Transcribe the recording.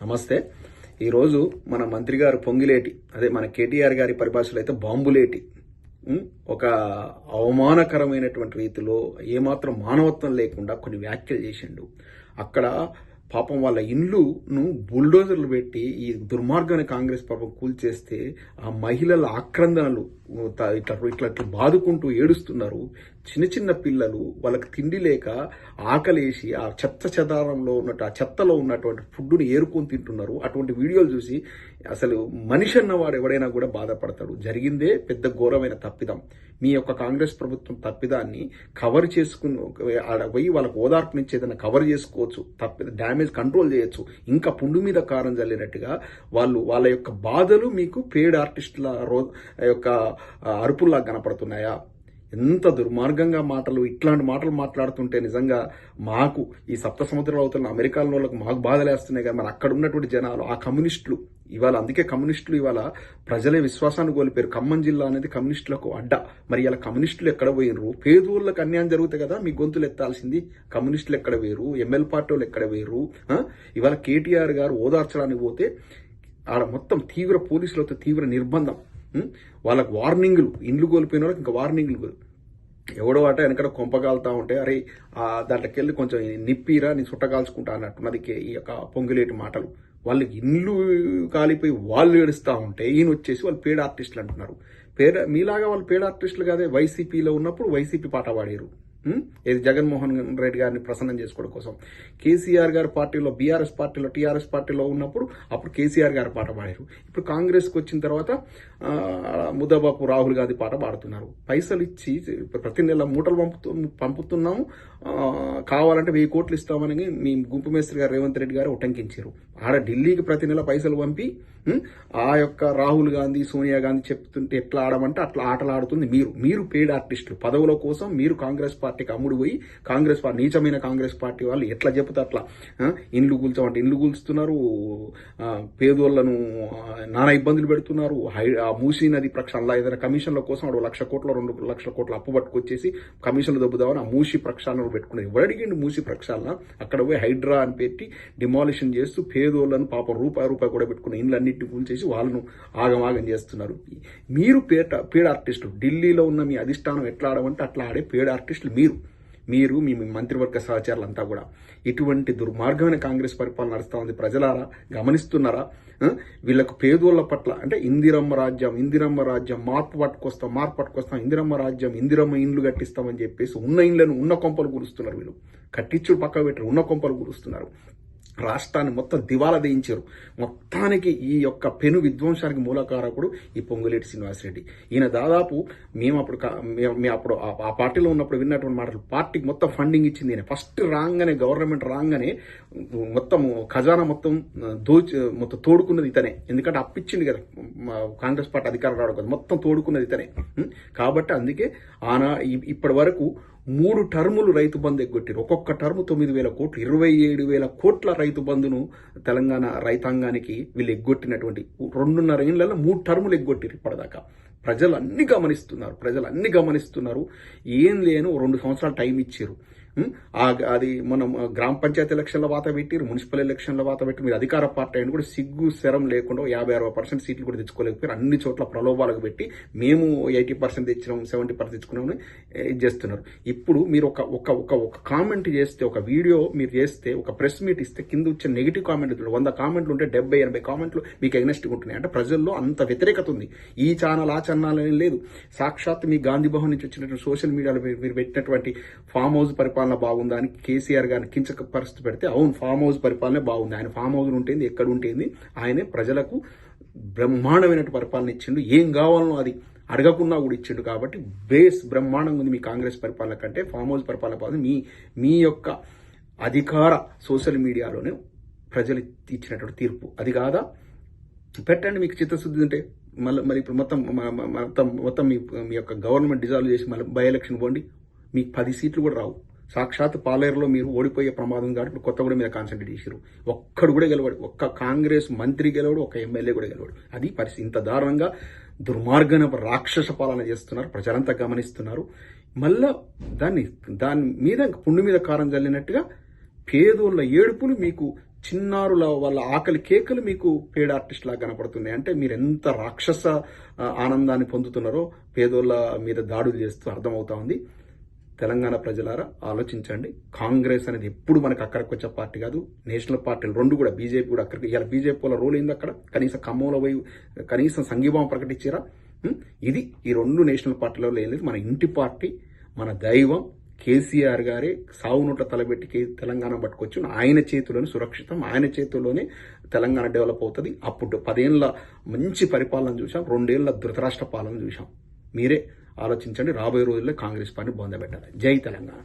నమస్తే. ఈరోజు మన మంత్రి గారు పొంగిలేటి, అదే మన కేటీఆర్ గారి పరిభాషలో అయితే బాంబులేటి, ఒక అవమానకరమైనటువంటి రీతిలో ఏమాత్రం మానవత్వం లేకుండా కొన్ని వ్యాఖ్యలు చేసిండు. అక్కడ పాపం వాళ్ళ ఇండ్లును బుల్డోజర్లు పెట్టి ఈ దుర్మార్గాన్ని కాంగ్రెస్ పాపం కూల్చేస్తే ఆ మహిళల ఆక్రందనలు ఇట్లా బాదుకుంటూ ఏడుస్తున్నారు. చిన్న చిన్న పిల్లలు వాళ్ళకి తిండి లేక ఆకలేసి ఆ చెదారంలో ఉన్నట్టు ఆ చెత్తలో ఉన్నటువంటి ఫుడ్ని ఏరుకొని తింటున్నారు. అటువంటి వీడియోలు చూసి అసలు మనిషి అన్నవాడు ఎవడైనా కూడా బాధపడతాడు. జరిగిందే పెద్ద ఘోరమైన తప్పిదం. మీ యొక్క కాంగ్రెస్ ప్రభుత్వం తప్పిదాన్ని కవర్ చేసుకుని ఆడ పోయి వాళ్ళకు ఓదార్పు నుంచి ఏదైనా కవర్ చేసుకోవచ్చు, డ్యామేజ్ కంట్రోల్ చేయొచ్చు. ఇంకా పుండు మీద కారం చల్లినట్టుగా వాళ్ళ యొక్క బాధలు మీకు పెయిడ్ ఆర్టిస్టుల యొక్క అరుపుల్లా కనపడుతున్నాయా? ఎంత దుర్మార్గంగా ఇట్లాంటి మాటలు మాట్లాడుతుంటే నిజంగా మాకు ఈ సప్త సముద్రాలు అవుతున్న అమెరికాలో వాళ్ళకు మాకు బాధలేస్తున్నాయి కదా. మరి అక్కడ ఉన్నటువంటి జనాలు, ఆ కమ్యూనిస్టులు ఇవాళ, అందుకే కమ్యూనిస్టులు ఇవాళ ప్రజలే విశ్వాసాన్ని కోల్పోయారు. ఖమ్మం జిల్లా అనేది కమ్యూనిస్టులకు అడ్డ. మరి ఇలా కమ్యూనిస్టులు ఎక్కడ పోయినరు? పేదోళ్ళకి అన్యాయం జరుగుతాయి కదా, మీ గొంతులు ఎత్తాల్సింది. కమ్యూనిస్టులు ఎక్కడ వేరు? ఎంఎల్ పార్టీ వాళ్ళు ఎక్కడ వేరు? ఇవాళ కేటీఆర్ గారు ఓదార్చడానికి పోతే ఆడ మొత్తం పోలీసులతో తీవ్ర నిర్బంధం, వాళ్ళకు వార్నింగ్లు, ఇండ్లు కోల్పోయిన వాళ్ళకి ఇంకా వార్నింగ్లు. ఎవడో అట వెనకడ కొంపగాలుతా ఉంటే అరే దాంట్లోకి వెళ్ళి కొంచెం నిప్పిరా నీ చుట్టగాల్చుకుంటా అన్నట్టున్నది ఈ యొక్క పొంగిలేటి మాటలు. వాళ్ళకి ఇండ్లు కాలిపోయి వాళ్ళు ఏడుస్తూ ఉంటే ఈయన వచ్చేసి వాళ్ళు పేడ్ ఆర్టిస్టులు అంటున్నారు. మీలాగా వాళ్ళు పేడ్ ఆర్టిస్టులు కాదే. వైసీపీలో ఉన్నప్పుడు వైసీపీ పాట పాడారు, ఇది జగన్మోహన్ రెడ్డి గారిని ప్రసన్నం చేసుకోవడం కోసం. కేసీఆర్ గారి పార్టీలో, బీఆర్ఎస్ పార్టీలో, టీఆర్ఎస్ పార్టీలో ఉన్నప్పుడు అప్పుడు కేసీఆర్ గారి పాట పాడారు. ఇప్పుడు కాంగ్రెస్కి వచ్చిన తర్వాత ముద్దబాపు రాహుల్ గాంధీ పాట పాడుతున్నారు. పైసలు ఇచ్చి ప్రతి నెల మూటలు పంపుతున్నాము, కావాలంటే 1000 కోట్లు ఇస్తామని మీ గుంపు మేస్త్రి గారు రేవంత్ రెడ్డి గారు ఉటంకించారు. ఆడ ఢిల్లీకి ప్రతి నెల పైసలు పంపి ఆ యొక్క రాహుల్ గాంధీ, సోనియా గాంధీ చెప్తుంటే ఎట్లా ఆడమంటే అట్లా ఆటలు ఆడుతుంది మీరు పేడ్ ఆర్టిస్టులు. పదవుల కోసం మీరు కాంగ్రెస్ పార్టీకి అమ్ముడు పోయి కాంగ్రెస్ పార్టీ, నీచమైన కాంగ్రెస్ పార్టీ వాళ్ళు ఎట్లా చెబుతే అట్లా ఇండ్లు కూల్చామంటే ఇండ్లు కూల్చుతున్నారు, పేదోళ్లను నానా ఇబ్బందులు పెడుతున్నారు. మూసీ నది ప్రక్షాళన ఏదైనా కమిషన్ల కోసం 1 లక్ష కోట్ల 2 లక్షల కోట్ల అప్పు పట్టుకొచ్చేసి కమిషన్లు దొబ్బుదామని ఆ మూసీ ప్రక్షాళన పెట్టుకున్నారు. ఎవరు అడిగిండు మూసీ ప్రక్షాళన? అక్కడ పోయి హైడ్రా అని పెట్టి డిమాలిషన్ చేస్తూ పేదోళ్లను పాపం రూపాయి కూడా పెట్టుకున్న ఇండ్లన్నింటినీ కూల్చేసి వాళ్ళను ఆగమాగం చేస్తున్నారు. మీరు పేడ్ ఆర్టిస్టులు. ఢిల్లీలో ఉన్న మీ అధిష్టానం ఎట్లా ఆడమంటే అట్లా ఆడే పేడ్ ఆర్టిస్టులు మీరు మీ మంత్రివర్గ సహచరులంతా కూడా. ఇటువంటి దుర్మార్గమైన కాంగ్రెస్ పరిపాలన నడుస్తూ ఉంది. ప్రజలారా గమనిస్తున్నారా? వీళ్ళకు పేదోళ్ల పట్ల అంటే ఇందిరమ్మ రాజ్యం మార్పు పట్టుకొస్తాం, ఇందిరమ్మ రాజ్యం, ఇందిరమ్మ ఇండ్లు కట్టిస్తామని చెప్పేసి ఉన్న ఇండ్లను ఉన్న కొంపలు గురుస్తున్నారు. వీళ్ళు కట్టించుడు పక్క పెట్టరు, ఉన్న కొంపలు గురుస్తున్నారు. రాష్ట్రాన్ని మొత్తం దివాలా దేయించారు. మొత్తానికి ఈ యొక్క పెను విధ్వంసానికి మూలకారకుడు ఈ పొంగులేటి శ్రీనివాసరెడ్డి. ఈయన దాదాపు మేము అప్పుడు ఆ పార్టీలో ఉన్నప్పుడు విన్నటువంటి మాటలు, పార్టీకి మొత్తం ఫండింగ్ ఇచ్చింది ఈయన. ఫస్ట్ గవర్నమెంట్ రాగానే మొత్తం ఖజానా మొత్తం తోడుకున్నది ఇతనే. ఎందుకంటే అప్పిచ్చింది కదా కాంగ్రెస్ పార్టీ అధికారం రావడం కదా, మొత్తం తోడుకున్నది ఇతనే. కాబట్టి అందుకే ఇప్పటి వరకు 3 టర్ములు రైతు బంధు ఎగ్గొట్టారు. ఒక్కొక్క టర్ము 9,000 కోట్లు, 27,000 కోట్ల రైతు బంధును తెలంగాణ రైతాంగానికి వీళ్ళు ఎగ్గొట్టినటువంటి 2.5 ఏళ్లలో 3 టర్ములు ఎగ్గొట్టారు ఇప్పటిదాకా. ప్రజలు అన్ని గమనిస్తున్నారు. ఏం లేను 2 సంవత్సరాలు టైం ఇచ్చారు. అది మనం గ్రామ పంచాయతీ ఎలక్షన్ల వాత పెట్టిరు, మున్సిపల్ ఎలక్షన్ల వాత పెట్టి మీరు అధికార పార్టీ అయిన కూడా సిగ్గు శరం లేకుండా 50-60% సీట్లు కూడా తెచ్చుకోలేకపోయారు. అన్ని చోట్ల ప్రలోభాలకు పెట్టి మేము 80% తెచ్చినాం, 70% తెచ్చుకున్నామని ఇది చేస్తున్నారు. ఇప్పుడు మీరు ఒక కామెంట్ చేస్తే, ఒక వీడియో మీరు చేస్తే, ఒక ప్రెస్ మీట్ ఇస్తే కింద వచ్చే నెగిటివ్ కామెంట్లు 100 కామెంట్లు ఉంటే 70-80 కామెంట్లు మీకు ఎగ్నెస్ట్గా ఉంటున్నాయి. అంటే ప్రజల్లో అంత వ్యతిరేకత ఉంది. ఈ ఛానల్ ఆ ఛానల్ అని లేదు. సాక్షాత్ మీ గాంధీ భవన్ నుంచి వచ్చినటువంటి సోషల్ మీడియాలో మీరు పెట్టినటువంటి ఫామ్ హౌస్ పరిపాలన బాగుందా అని కేసీఆర్ గారిని కించక పరిస్థితి పెడితే, అవును ఫామ్ హౌస్ పరిపాలన బాగుంది, ఆయన ఫామ్ హౌస్ ఉంటుంది, ఎక్కడ ఉంటుంది, ఆయనే ప్రజలకు బ్రహ్మాండమైనటువంటి పరిపాలన ఇచ్చిండు. ఏం కావాలనో అది అడగకున్నా కూడా ఇచ్చిండు. కాబట్టి బ్రహ్మాండంగా ఉంది మీ కాంగ్రెస్ పరిపాలన కంటే ఫామ్ హౌస్ పరిపాలన బాగుంది. మీ యొక్క అధికార సోషల్ మీడియాలోనే ప్రజలు ఇచ్చినటువంటి తీర్పు అది కాదా? పెట్టండి మీకు చిత్తశుద్ధి ఉంటే. మరి ఇప్పుడు మొత్తం మీ యొక్క గవర్నమెంట్ డిజాల్వ్ చేసి మళ్ళీ బై ఎలక్షన్ పోండి, మీకు 10 సీట్లు కూడా రావు. సాక్షాత్ పాలేరులో మీరు ఓడిపోయే ప్రమాదం కాబట్టి ఇప్పుడు కొత్తగూడెం మీద కాన్సన్ట్రేట్ చేశారు. ఒక్కడు కూడా గెలవాడు, ఒక్క కాంగ్రెస్ మంత్రి గెలవాడు, ఒక ఎమ్మెల్యే కూడా గెలవాడు. అది పరిస్థితి. ఇంత దారుణంగా దుర్మార్గన రాక్షస పాలన చేస్తున్నారు. ప్రజలంతా గమనిస్తున్నారు. మళ్ళా దాని మీద పుండు మీద కారం జల్లినట్టుగా పేదోళ్ళ ఏడుపులు మీకు చిన్నారుల వాళ్ళ ఆకలి కేకలు మీకు పేడ్ ఆర్టిస్ట్ లాగా కనపడుతున్నాయి. అంటే మీరు ఎంత రాక్షస ఆనందాన్ని పొందుతున్నారో పేదోళ్ళ మీద దాడులు చేస్తూ అర్థమవుతా ఉంది. తెలంగాణ ప్రజలారా ఆలోచించండి. కాంగ్రెస్ అనేది ఎప్పుడు మనకు అక్కడికి వచ్చే పార్టీ కాదు. నేషనల్ పార్టీలు రెండు కూడా, బీజేపీ కూడా అక్కడికి. ఇలా బీజేపీ వాళ్ళ రోల్ ఏంది అక్కడ? కనీసం ఖమ్మంలో పోయి కనీసం సంఘీభావం ప్రకటించారా? ఇది ఈ రెండు నేషనల్ పార్టీలలో ఏం లేదు. మన ఇంటి పార్టీ, మన దైవం కేసీఆర్ గారే సావు నోట్ల తలబెట్టి తెలంగాణ పట్టుకొచ్చు. ఆయన చేతిలోనే సురక్షితం, ఆయన చేతుల్లోనే తెలంగాణ డెవలప్ అవుతుంది. అప్పుడు 10 ఏళ్ల మంచి పరిపాలన చూసాం, 2 ఏళ్ల ధృతరాష్ట్ర పాలన చూసాం. మీరే ఆలోచించండి. రాబోయే రోజుల్లో కాంగ్రెస్ పార్టీ బొందబెట్టాలి. జై తెలంగాణ.